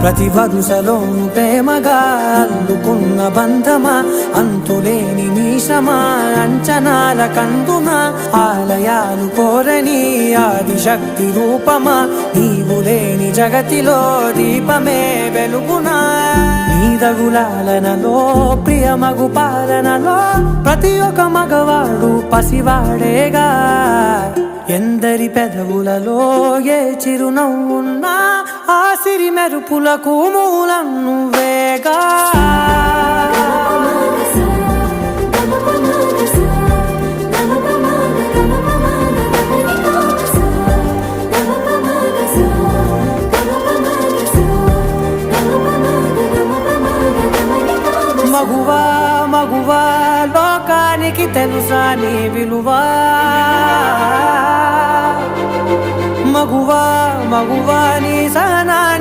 ప్రతి వరుసలోను ప్రేమగా అల్లుకున్న బంధమా, అంతులేని మీషమా, అంచనాల కందున ఆలయాలు కోరని ఆదిశక్తి రూపమా, నీవు లేని జగతిలో దీపమే వెలుగునా. నీదగులాలనలో ప్రియమగు పాలనలో ప్రతి ఒక్క మగవాడు పసివాడేగా. ఎందరి పెదవులలో ఏ చిరునవ్వున్నా ఆ సిరి మెరుపులకు మూలం నువ్వేగా. మగువా మగువా లోకానికి తెలుసా నీ విలువా. మగువా మగువా నీ సహనానికి